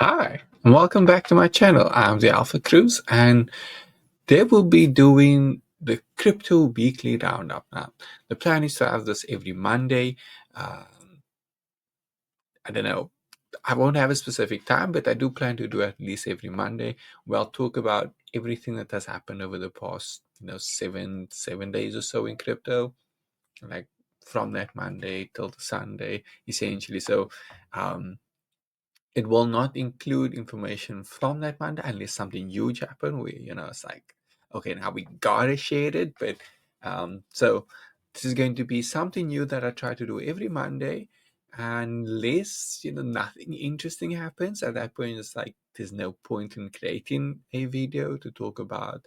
Hi, and welcome back to my channel. I'm the Alphacruze, and they will be doing the crypto weekly roundup now. The plan is to have this every Monday. I don't know. I won't have a specific time, but I do plan to do at least every Monday. We'll talk about everything that has happened over the past, seven days or so in crypto, like from that Monday till the Sunday, essentially. So, um, it will not include information from that Monday unless something huge happened where, it's like, okay, now we gotta share it. But so this is going to be something new that I try to do every Monday. Unless, nothing interesting happens, at that point, it's like there's no point in creating a video to talk about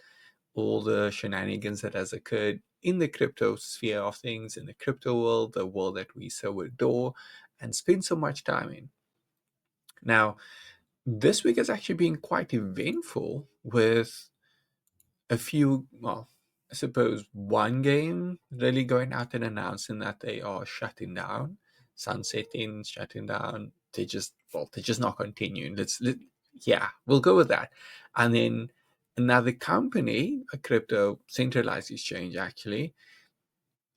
all the shenanigans that has occurred in the crypto sphere of things, in the crypto world, the world that we so adore and spend so much time in. Now, this week has actually been quite eventful with a few, well, I suppose one game really going out and announcing that they are shutting down, sunsetting, shutting down. They're just not continuing. Yeah, we'll go with that. And then another company, a crypto centralized exchange actually,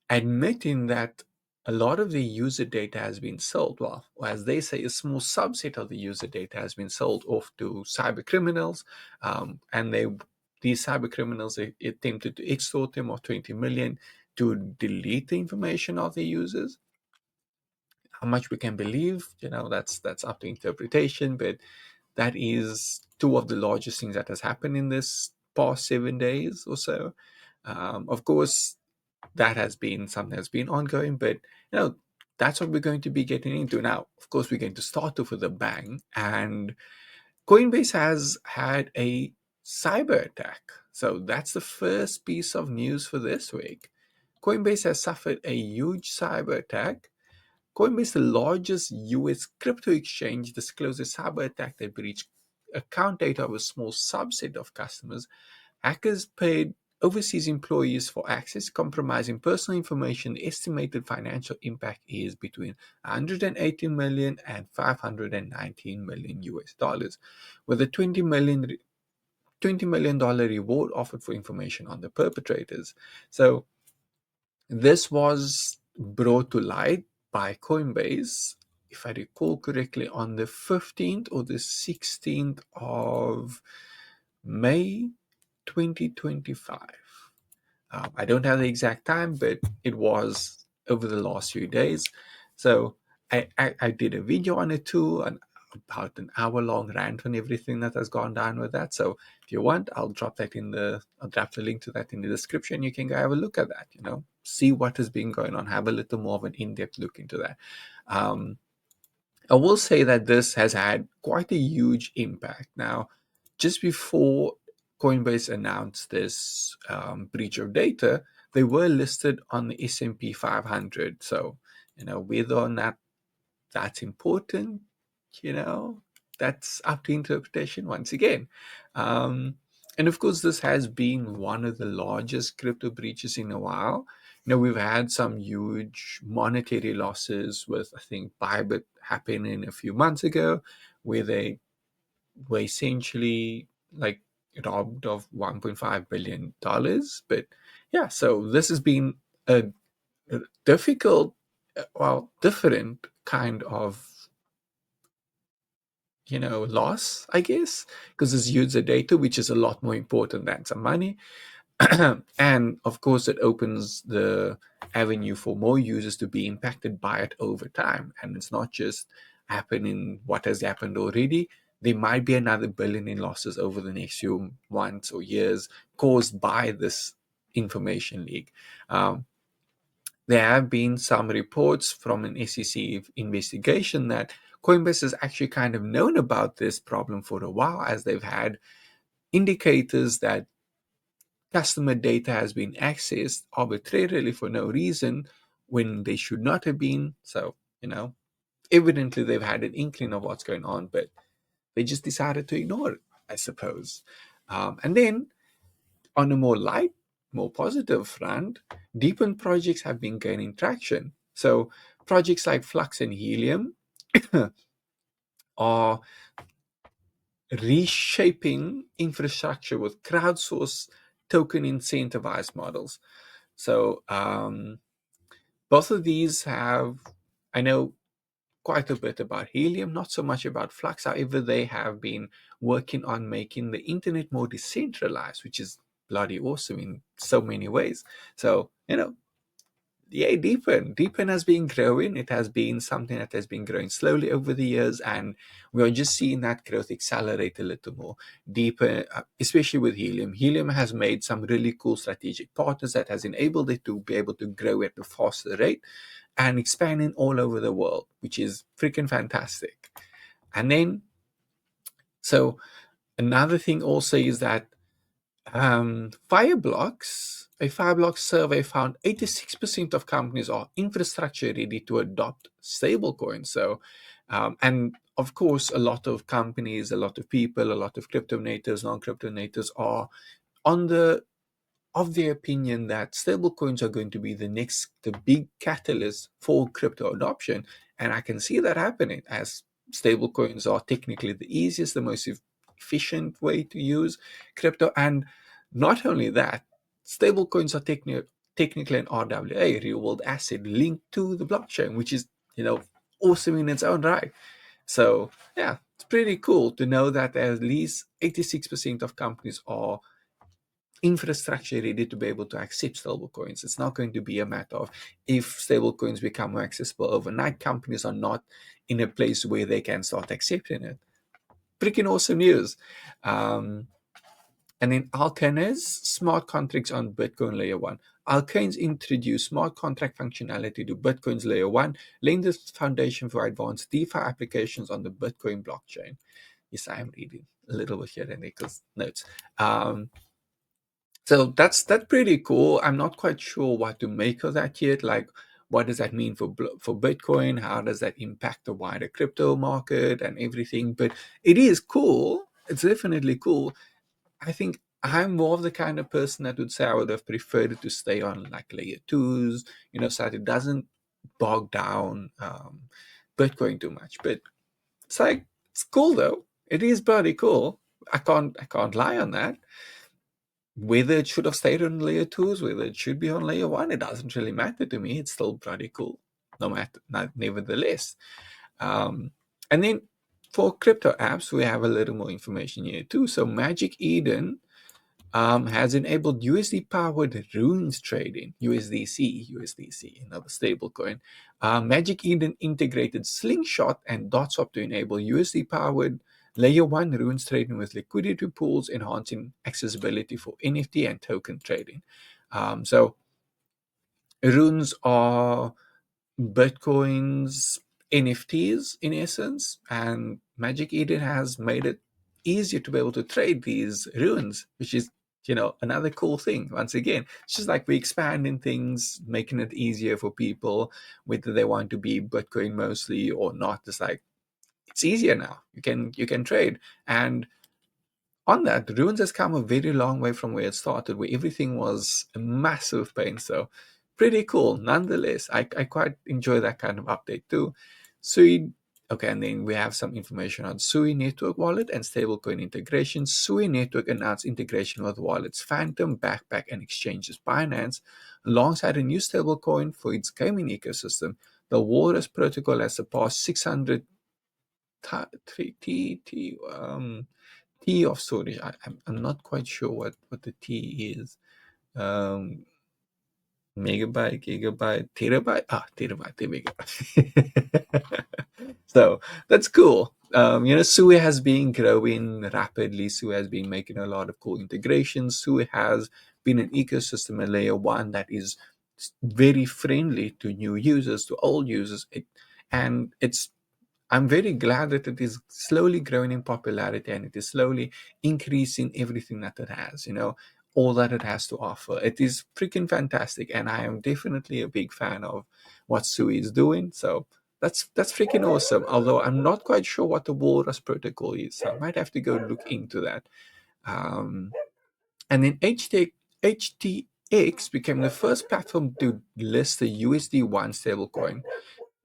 admitting that a lot of the user data has been sold. Well, as they say, a small subset of the user data has been sold off to cyber criminals, and these cyber criminals attempted to extort them of 20 million to delete the information of the users. How much we can believe, that's up to interpretation, but that is two of the largest things that has happened in this past 7 days or so. Of course, that has been something that's been ongoing, but that's what we're going to be getting into now. Of course, we're going to start off with a bang, and Coinbase has had a cyber attack. So that's the first piece of news for this week. Coinbase has suffered a huge cyber attack. Coinbase, the largest US crypto exchange, disclosed a cyber attack that breached account data of a small subset of customers. Hackers paid overseas employees for access, compromising personal information. The estimated financial impact is between 118 million and 519 million US dollars, with a $20 million reward offered for information on the perpetrators. So this was brought to light by Coinbase, if I recall correctly, on the 15th or the 16th of May 2025. I don't have the exact time, but it was over the last few days. So I did a video on it too, and about an hour-long rant on everything that has gone down with that. So if you want, I'll drop the link to that in the description. You can go have a look at that, see what has been going on, have a little more of an in-depth look into that. I will say that this has had quite a huge impact. Now, just before Coinbase announced this breach of data, they were listed on the S&P 500. So, whether or not that's important, that's up to interpretation once again. And of course, this has been one of the largest crypto breaches in a while. We've had some huge monetary losses with, I think, Bybit happening a few months ago, where they were essentially like robbed of $1.5 billion. But yeah, so this has been a difficult, different kind of loss, I guess, because it's user data, which is a lot more important than some money. And of course, it opens the avenue for more users to be impacted by it over time. And it's not just happening what has happened already. There might be another billion in losses over the next few months or years caused by this information leak. There have been some reports from an SEC investigation that Coinbase has actually kind of known about this problem for a while, as they've had indicators that customer data has been accessed arbitrarily for no reason when they should not have been. So, evidently they've had an inkling of what's going on, but they just decided to ignore it, I suppose. And then on a more positive front, DePIN projects have been gaining traction. So projects like Flux and Helium are reshaping infrastructure with crowdsourced token incentivized models. So both of these have, I know quite a bit about Helium, not so much about Flux. However, they have been working on making the internet more decentralized, which is bloody awesome in so many ways. So, yeah, DePIN has been growing. It has been something that has been growing slowly over the years, and we are just seeing that growth accelerate a little more. DePIN, especially with Helium. Helium has made some really cool strategic partners that has enabled it to be able to grow at a faster rate and expanding all over the world, which is freaking fantastic. And then, so another thing also is that a Fireblocks survey found 86% of companies are infrastructure ready to adopt stablecoins. So, and of course, a lot of companies, a lot of people, a lot of crypto natives, non-crypto natives are on the of the opinion that stablecoins are going to be the big catalyst for crypto adoption. And I can see that happening, as stablecoins are technically the easiest, the most efficient way to use crypto. And not only that, stablecoins are technically an RWA, real world asset, linked to the blockchain, which is, awesome in its own right. So yeah, it's pretty cool to know that at least 86% of companies are infrastructure ready to be able to accept stablecoins. It's not going to be a matter of if stablecoins become more accessible overnight, companies are not in a place where they can start accepting it. Freaking awesome news. And then Alchemist, smart contracts on Bitcoin layer 1. Alchemist introduced smart contract functionality to Bitcoin's layer 1, laying the foundation for advanced DeFi applications on the Bitcoin blockchain. Yes, I am reading a little bit here and there because notes. So that's pretty cool. I'm not quite sure what to make of that yet. Like, what does that mean for Bitcoin? How does that impact the wider crypto market and everything? But it is cool. It's definitely cool. I think I'm more of the kind of person that would say I would have preferred it to stay on like layer twos, so that it doesn't bog down Bitcoin too much. But it's cool though. It is pretty cool. I can't lie on that. Whether it should have stayed on layer twos, whether it should be on layer one, it doesn't really matter to me. It's still pretty cool, nevertheless. And then for crypto apps, we have a little more information here too. So Magic Eden has enabled USD-powered runes trading, USDC, another stablecoin. Magic Eden integrated Slingshot and DotSwap to enable USD-powered Layer 1 runes trading with liquidity pools, enhancing accessibility for NFT and token trading. So runes are Bitcoin's NFTs in essence, and Magic Eden has made it easier to be able to trade these runes, which is another cool thing. Once again, it's just like we're expanding things, making it easier for people, whether they want to be Bitcoin mostly or not. It's like it's easier now. You can trade. And on that, Runes has come a very long way from where it started, where everything was a massive pain. So pretty cool. Nonetheless, I quite enjoy that kind of update too. Sui, okay, and then we have some information on Sui Network Wallet and stablecoin integration. Sui Network announced integration with wallets Phantom, Backpack, and exchanges Binance, alongside a new stablecoin for its gaming ecosystem. The Walrus protocol has surpassed 600 T of storage. I'm not quite sure what the T is. Megabyte, gigabyte, terabyte. Terabyte. There we go. So that's cool. Sui has been growing rapidly. Sui has been making a lot of cool integrations. Sui has been an ecosystem at layer 1 that is very friendly to new users, to old users. I'm very glad that it is slowly growing in popularity and it is slowly increasing everything that it has, all that it has to offer. It is freaking fantastic, and I am definitely a big fan of what Sui is doing. So that's freaking awesome. Although I'm not quite sure what the Walrus protocol is, so I might have to go look into that. And then HTX became the first platform to list the USD1 stablecoin,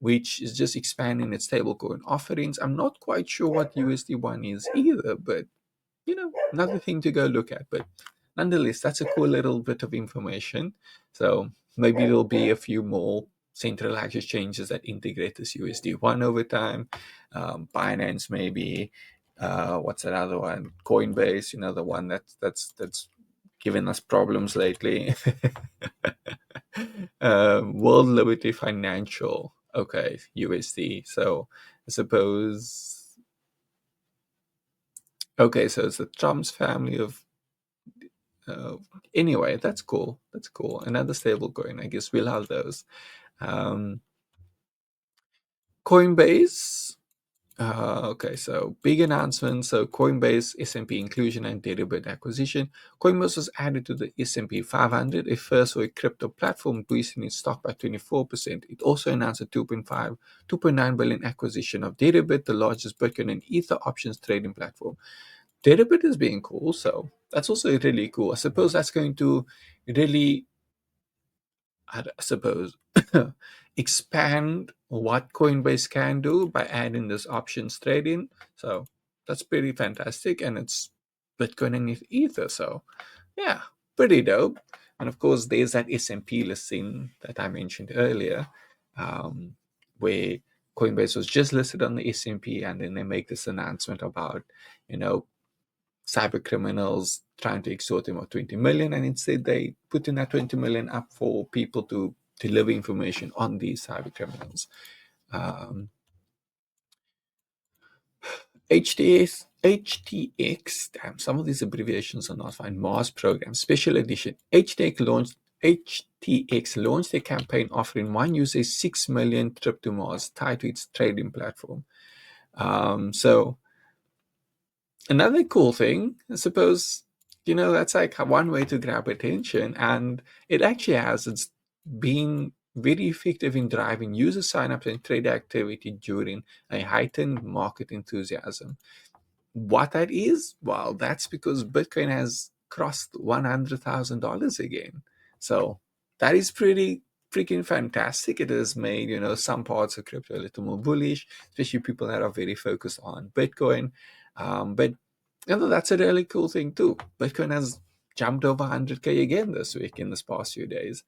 which is just expanding its stablecoin offerings. I'm not quite sure what USD1 is either, but another thing to go look at. But nonetheless, that's a cool little bit of information. So maybe there'll be a few more centralized exchanges that integrate this USD1 over time. Binance maybe. What's that other one? Coinbase, the one that's given us problems lately. World Liberty Financial. Okay, USD. So I suppose. Okay, so it's the Trump's family of. Uh, anyway, that's cool. That's cool. Another stable coin. I guess we'll have those. Um, Coinbase. Okay, so big announcement. So Coinbase S&P inclusion and database acquisition. Coinbase was added to the S&P 500, a first for a crypto platform, boosting its stock by 24%. It also announced a 2.9 billion acquisition of Databit, the largest Bitcoin and Ether options trading platform. Databit is being cool, so that's also really cool. I suppose that's going to really, I suppose, expand what Coinbase can do by adding this options trading. So that's pretty fantastic, and it's Bitcoin and Ether. So yeah, pretty dope. And of course, there's that S&P listing that I mentioned earlier, where Coinbase was just listed on the S&P, and then they make this announcement about, cyber criminals trying to extort them of 20 million, and instead they put in that 20 million up for people to deliver information on these cyber criminals. HTX, damn, some of these abbreviations are not fine. Mars program, special edition. HTX launched a campaign offering one user 6 million trip to Mars tied to its trading platform. So another cool thing, I suppose, that's like one way to grab attention, and it actually has. It's been very effective in driving user signups and trade activity during a heightened market enthusiasm. What that is? Well, that's because Bitcoin has crossed $100,000 again. So that is pretty freaking fantastic. It has made, some parts of crypto a little more bullish, especially people that are very focused on Bitcoin. But that's a really cool thing too. Bitcoin has jumped over 100K again this week in this past few days,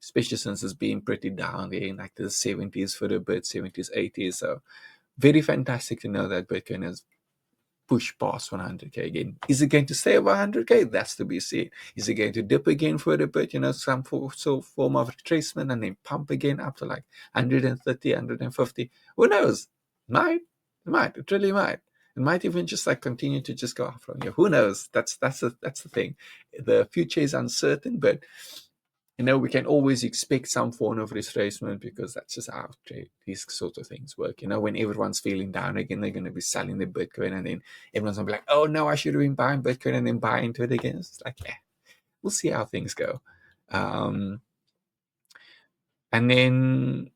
especially since it's been pretty down there in like the 70s for a bit, 70s, 80s. So very fantastic to know that Bitcoin has push past 100K again. Is it going to stay over 100K? That's to be seen. Is it going to dip again for a bit, some form of retracement, and then pump again up to like 130, 150? Who knows? It might. It really might. It might even just like continue to just go up from here. Who knows? That's the thing. The future is uncertain, but we can always expect some form of retracement, because that's just how these sort of things work. When everyone's feeling down again, they're going to be selling the Bitcoin, and then everyone's going to be like, oh no, I should have been buying Bitcoin, and then buy into it again. It's like, yeah, we'll see how things go. And then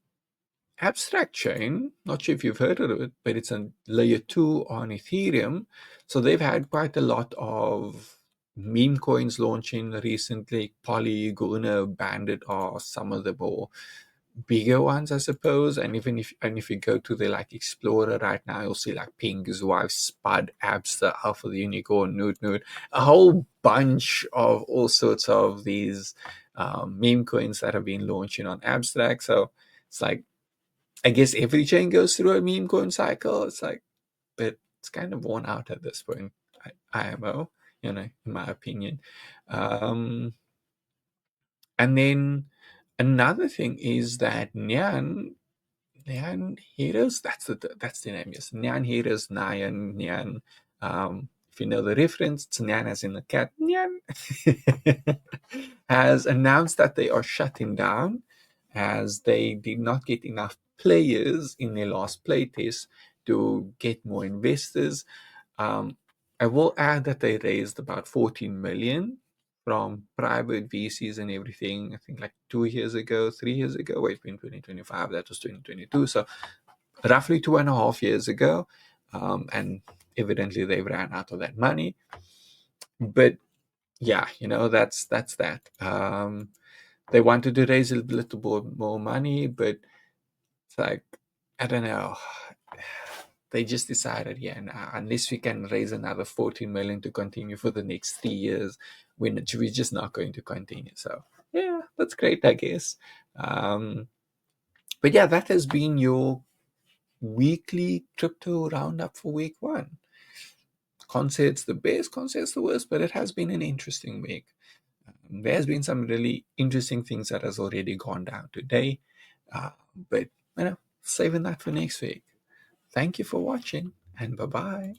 Abstract Chain, not sure if you've heard of it, but it's a layer 2 on Ethereum. So they've had quite a lot of meme coins launching recently. Polygon, Bandit are some of the more bigger ones, I suppose. And if you go to the like Explorer right now, you'll see like Ping's Wife, Spud, Abster, Alpha the Unicorn, Newt, a whole bunch of all sorts of these meme coins that have been launching on Abstract. So it's like, I guess every chain goes through a meme coin cycle. It's like, but it's kind of worn out at this point. IMO, in my opinion. And then another thing is that Nyan Heroes, that's the name, yes. Nyan Heroes, Nyan. If you know the reference, it's Nyan as in the cat. Nyan has announced that they are shutting down, as they did not get enough players in their last playtest to get more investors. I will add that they raised about 14 million from private VCs and everything. I think like 3 years ago. Wait, in 2025, that was 2022. So roughly 2.5 years ago. And evidently they ran out of that money. But yeah, that's that. They wanted to raise a little bit more money, but like, I don't know. They just decided, yeah, nah, unless we can raise another 14 million to continue for the next 3 years, we're just not going to continue. So yeah, that's great, I guess. But yeah, that has been your weekly crypto roundup for week one. Can't say it's the best, can't say it's the worst, but it has been an interesting week. There's been some really interesting things that has already gone down today, but saving that for next week. Thank you for watching, and bye bye.